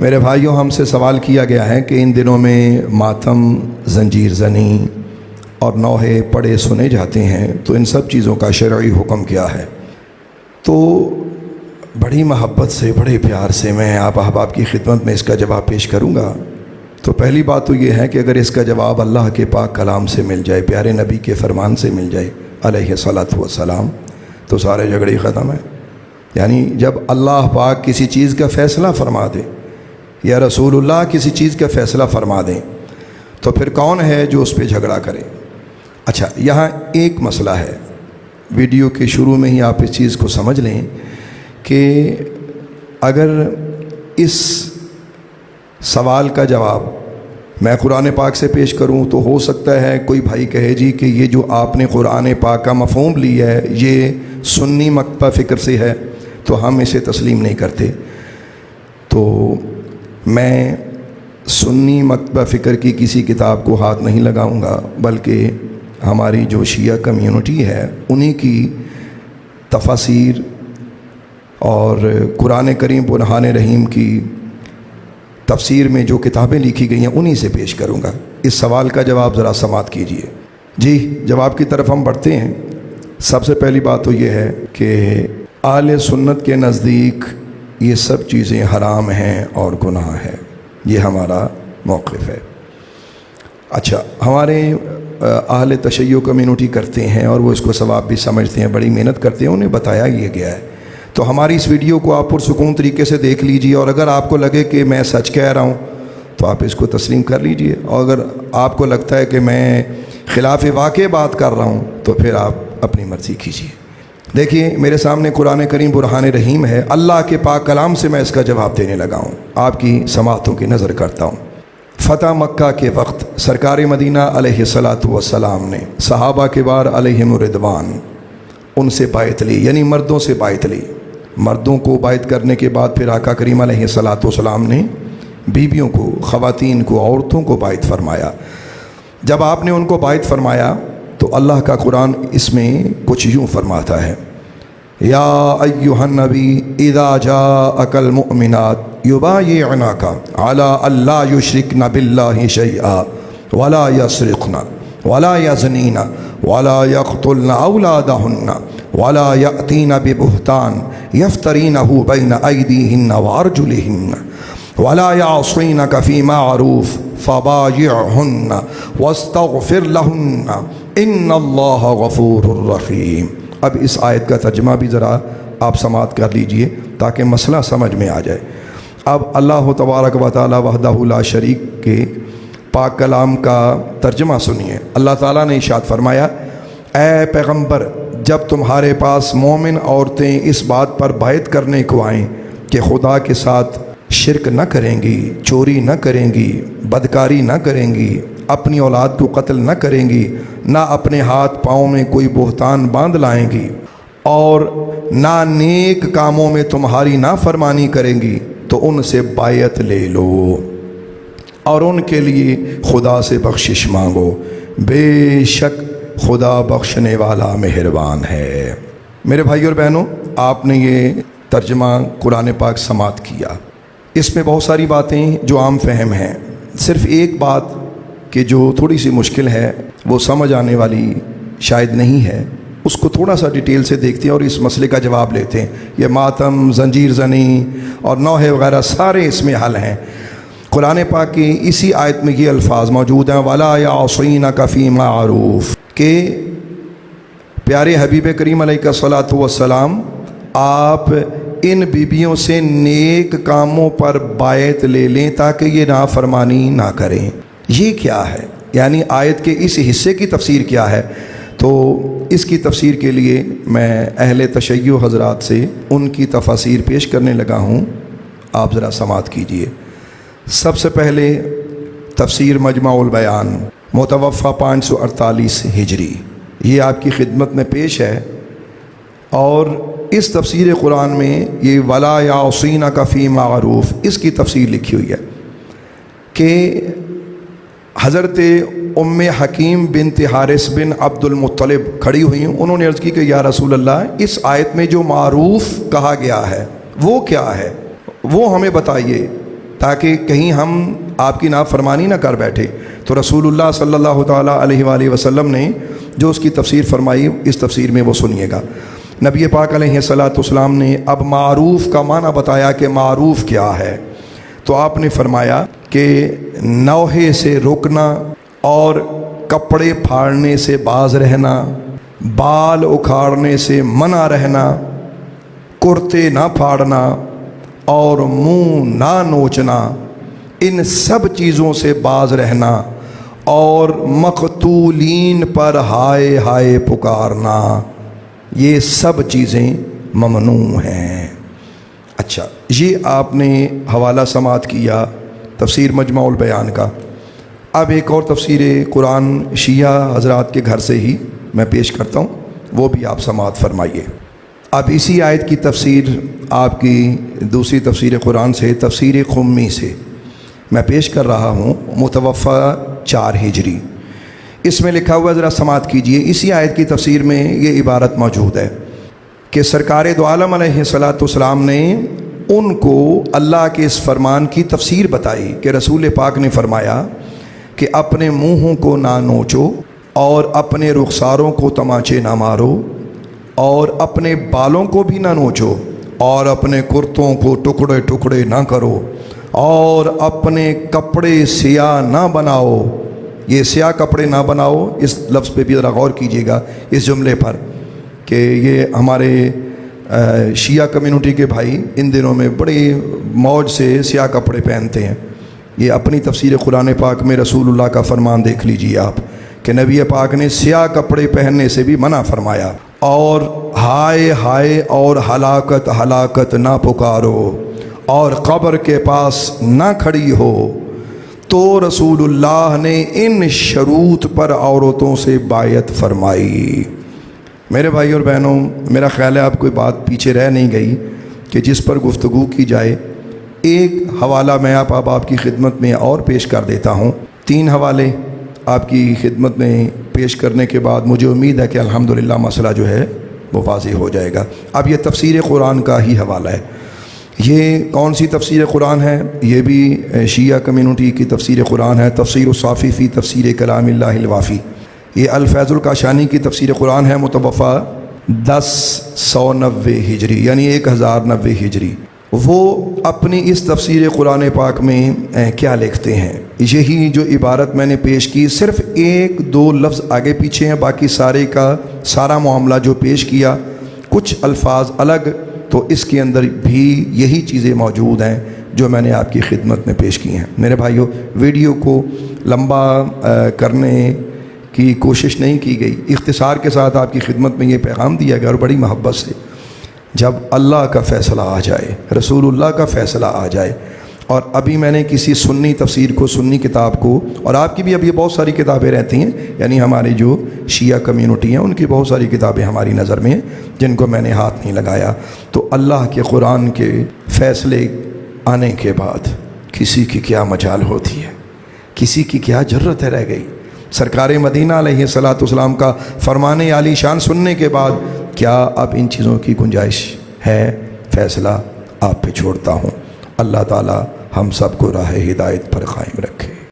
میرے بھائیوں، ہم سے سوال کیا گیا ہے کہ ان دنوں میں ماتم، زنجیر زنی اور نوحے پڑھے سنے جاتے ہیں، تو ان سب چیزوں کا شرعی حکم کیا ہے؟ تو بڑی محبت سے، بڑے پیار سے میں آپ احباب کی خدمت میں اس کا جواب پیش کروں گا۔ تو پہلی بات تو یہ ہے کہ اگر اس کا جواب اللہ کے پاک کلام سے مل جائے، پیارے نبی کے فرمان سے مل جائے علیہ الصلاۃ والسلام، تو سارے جھگڑے ختم ہیں۔ یعنی جب اللہ پاک کسی چیز کا فیصلہ فرما دے یا رسول اللہ کسی چیز کا فیصلہ فرما دیں تو پھر کون ہے جو اس پہ جھگڑا کرے؟ اچھا، یہاں ایک مسئلہ ہے، ویڈیو کے شروع میں ہی آپ اس چیز کو سمجھ لیں کہ اگر اس سوال کا جواب میں قرآن پاک سے پیش کروں تو ہو سکتا ہے کوئی بھائی کہے جی کہ یہ جو آپ نے قرآن پاک کا مفہوم لیا ہے یہ سنی مکتبہ فکر سے ہے تو ہم اسے تسلیم نہیں کرتے۔ تو میں سنی مکتبہ فکر کی کسی کتاب کو ہاتھ نہیں لگاؤں گا، بلکہ ہماری جو شیعہ کمیونٹی ہے انہی کی تفاسیر اور قرآن کریم برہان رحیم کی تفسیر میں جو کتابیں لکھی گئی ہیں انہی سے پیش کروں گا۔ اس سوال کا جواب ذرا سماعت کیجیے۔ جی، جواب کی طرف ہم بڑھتے ہیں۔ سب سے پہلی بات تو یہ ہے کہ اہل سنت کے نزدیک یہ سب چیزیں حرام ہیں اور گناہ ہے، یہ ہمارا موقف ہے۔ اچھا، ہمارے اہل تشیع کمیونٹی کرتے ہیں اور وہ اس کو ثواب بھی سمجھتے ہیں، بڑی محنت کرتے ہیں، انہیں بتایا یہ گیا ہے۔ تو ہماری اس ویڈیو کو آپ پرسکون طریقے سے دیکھ لیجئے، اور اگر آپ کو لگے کہ میں سچ کہہ رہا ہوں تو آپ اس کو تسلیم کر لیجئے، اور اگر آپ کو لگتا ہے کہ میں خلاف واقع بات کر رہا ہوں تو پھر آپ اپنی مرضی کیجئے۔ دیکھیے، میرے سامنے قرآن کریم برہان رحیم ہے، اللہ کے پاک کلام سے میں اس کا جواب دینے لگا ہوں، آپ کی سماعتوں کی نظر کرتا ہوں۔ فتح مکہ کے وقت سرکار مدینہ علیہ الصلاۃ والسلام نے صحابہ کبار علیہم الرضوان ان سے بیعت لی، یعنی مردوں سے بیعت لی۔ مردوں کو بیعت کرنے کے بعد پھر آقا کریم علیہ الصلاۃ والسلام نے بیویوں کو، خواتین کو، عورتوں کو بیعت فرمایا۔ جب آپ نے ان کو بیعت فرمایا تو اللہ کا قرآن اس میں کچھ یوں فرماتا ہے، یا ایھا النبی اذا جاءک المؤمنات یبایعنک علی الا یشرکن باللہ شیئا ولا یسرقن ولا یزنین ولا یقتلن اولادہن ولا یأتین ببہتان یفترینہ بین ایدیہن وارجلہن ولا یعصینک فی معروف فبایعہن واستغفر لہن ان اللہ غفور الرحیم۔ اب اس آیت کا ترجمہ بھی ذرا آپ سماعت کر لیجئے تاکہ مسئلہ سمجھ میں آ جائے۔ اب اللہ تبارک و تعالی وحدہ لا شریک کے پاک کلام کا ترجمہ سنیے۔ اللہ تعالیٰ نے ارشاد فرمایا، اے پیغمبر، جب تمہارے پاس مومن عورتیں اس بات پر بیعت کرنے کو آئیں کہ خدا کے ساتھ شرک نہ کریں گی، چوری نہ کریں گی، بدکاری نہ کریں گی، اپنی اولاد کو قتل نہ کریں گی، نہ اپنے ہاتھ پاؤں میں کوئی بہتان باندھ لائیں گی، اور نہ نیک کاموں میں تمہاری نافرمانی کریں گی، تو ان سے بیعت لے لو اور ان کے لیے خدا سے بخشش مانگو، بے شک خدا بخشنے والا مہربان ہے۔ میرے بھائی اور بہنوں، آپ نے یہ ترجمہ قرآن پاک سماعت کیا۔ اس میں بہت ساری باتیں جو عام فہم ہیں، صرف ایک بات کہ جو تھوڑی سی مشکل ہے، وہ سمجھ آنے والی شاید نہیں ہے، اس کو تھوڑا سا ڈیٹیل سے دیکھتے ہیں اور اس مسئلے کا جواب لیتے ہیں۔ یہ ماتم، زنجیر زنی اور نوحے وغیرہ سارے اس میں حل ہیں۔ قرآن پاک کی اسی آیت میں یہ الفاظ موجود ہیں، وَلَا يَعْصِينَكَ فِي مَعْرُوفٍ، کہ پیارے حبیب کریم علیہ الصلاۃ والسلام، آپ ان بیبیوں سے نیک کاموں پر بیعت لے لیں تاکہ یہ نافرمانی نہ کریں۔ یہ کیا ہے؟ یعنی آیت کے اس حصے کی تفسیر کیا ہے؟ تو اس کی تفسیر کے لیے میں اہل تشیع حضرات سے ان کی تفاسیر پیش کرنے لگا ہوں، آپ ذرا سماعت کیجئے۔ سب سے پہلے تفسیر مجمع البیان متوفہ 548 ہجری، یہ آپ کی خدمت میں پیش ہے، اور اس تفسیر قرآن میں یہ وَلَا يَعْصِينَكَ فِي مَعْرُوفٍ اس کی تفسیر لکھی ہوئی ہے کہ حضرت ام حکیم بنت حارث بن عبد المطلب کھڑی ہوئی، انہوں نے عرض کی کہ یا رسول اللہ، اس آیت میں جو معروف کہا گیا ہے وہ کیا ہے، وہ ہمیں بتائیے تاکہ کہیں ہم آپ کی نافرمانی نہ کر بیٹھے۔ تو رسول اللہ صلی اللہ تعالیٰ علیہ وآلہ وسلم نے جو اس کی تفسیر فرمائی، اس تفسیر میں وہ سنیے گا۔ نبی پاک علیہ الصلاۃ والسلام نے اب معروف کا معنی بتایا کہ معروف کیا ہے، تو آپ نے فرمایا کہ نوحے سے رکنا اور کپڑے پھاڑنے سے باز رہنا، بال اکھاڑنے سے منع رہنا، کرتے نہ پھاڑنا اور منہ نہ نوچنا، ان سب چیزوں سے باز رہنا، اور مقتولین پر ہائے ہائے پکارنا، یہ سب چیزیں ممنوع ہیں۔ اچھا، یہ آپ نے حوالہ سماعت کیا تفسیر مجمع البیان کا۔ اب ایک اور تفسیر قرآن شیعہ حضرات کے گھر سے ہی میں پیش کرتا ہوں، وہ بھی آپ سماعت فرمائیے۔ اب اسی آیت کی تفسیر آپ کی دوسری تفسیر قرآن سے، تفسیر قمی سے میں پیش کر رہا ہوں، متوفہ 4 ہجری۔ اس میں لکھا ہوا ذرا سماعت کیجئے۔ اسی آیت کی تفسیر میں یہ عبارت موجود ہے کہ سرکار دو عالم علیہ الصلاۃ والسلام نے ان کو اللہ کے اس فرمان کی تفسیر بتائی کہ رسول پاک نے فرمایا کہ اپنے منہوں کو نہ نوچو اور اپنے رخساروں کو تماچے نہ مارو اور اپنے بالوں کو بھی نہ نوچو اور اپنے کرتوں کو ٹکڑے ٹکڑے نہ کرو اور اپنے کپڑے سیاہ نہ بناؤ۔ یہ سیاہ کپڑے نہ بناؤ، اس لفظ پہ بھی ذرا غور کیجیے گا، اس جملے پر، کہ یہ ہمارے شیعہ کمیونٹی کے بھائی ان دنوں میں بڑی موج سے سیاہ کپڑے پہنتے ہیں۔ یہ اپنی تفسیر قرآن پاک میں رسول اللہ کا فرمان دیکھ لیجیے آپ کہ نبی پاک نے سیاہ کپڑے پہننے سے بھی منع فرمایا، اور ہائے ہائے اور ہلاکت ہلاکت نہ پکارو اور قبر کے پاس نہ کھڑی ہو۔ تو رسول اللہ نے ان شروط پر عورتوں سے بایعت فرمائی۔ میرے بھائی اور بہنوں، میرا خیال ہے آپ کوئی بات پیچھے رہ نہیں گئی کہ جس پر گفتگو کی جائے۔ ایک حوالہ میں آپ کی خدمت میں اور پیش کر دیتا ہوں۔ 3 حوالے آپ کی خدمت میں پیش کرنے کے بعد مجھے امید ہے کہ الحمدللہ مسئلہ جو ہے وہ واضح ہو جائے گا۔ اب یہ تفسیر قرآن کا ہی حوالہ ہے۔ یہ کون سی تفسیر قرآن ہے؟ یہ بھی شیعہ کمیونٹی کی تفسیر قرآن ہے، تفسیر الصافی فی تفسیر کلام اللہ الوافی۔ یہ الفیض الکاشانی کی تفسیر قرآن ہے، متوفہ 1090 ہجری، یعنی 1090 ہجری۔ وہ اپنی اس تفسیر قرآن پاک میں کیا لکھتے ہیں؟ یہی جو عبارت میں نے پیش کی، صرف 1-2 لفظ آگے پیچھے ہیں، باقی سارے کا سارا معاملہ جو پیش کیا، کچھ الفاظ الگ، تو اس کے اندر بھی یہی چیزیں موجود ہیں جو میں نے آپ کی خدمت میں پیش کی ہیں۔ میرے بھائیوں، ویڈیو کو لمبا کرنے کی کوشش نہیں کی گئی، اختصار کے ساتھ آپ کی خدمت میں یہ پیغام دیا گیا، اور بڑی محبت سے، جب اللہ کا فیصلہ آ جائے، رسول اللہ کا فیصلہ آ جائے، اور ابھی میں نے کسی سنی تفسیر کو، سنی کتاب کو، اور آپ کی بھی اب یہ بہت ساری کتابیں رہتی ہیں، یعنی ہماری جو شیعہ کمیونٹی ہیں ان کی بہت ساری کتابیں ہماری نظر میں ہیں جن کو میں نے ہاتھ نہیں لگایا۔ تو اللہ کے قرآن کے فیصلے آنے کے بعد کسی کی کیا مجال ہوتی ہے، کسی کی کیا جرت ہے رہ گئی؟ سرکار مدینہ علیہ الصلاۃ والسلام کا فرمان عالی شان سننے کے بعد کیا اب ان چیزوں کی گنجائش ہے؟ فیصلہ آپ پہ چھوڑتا ہوں۔ اللہ تعالی ہم سب کو راہ ہدایت پر قائم رکھے۔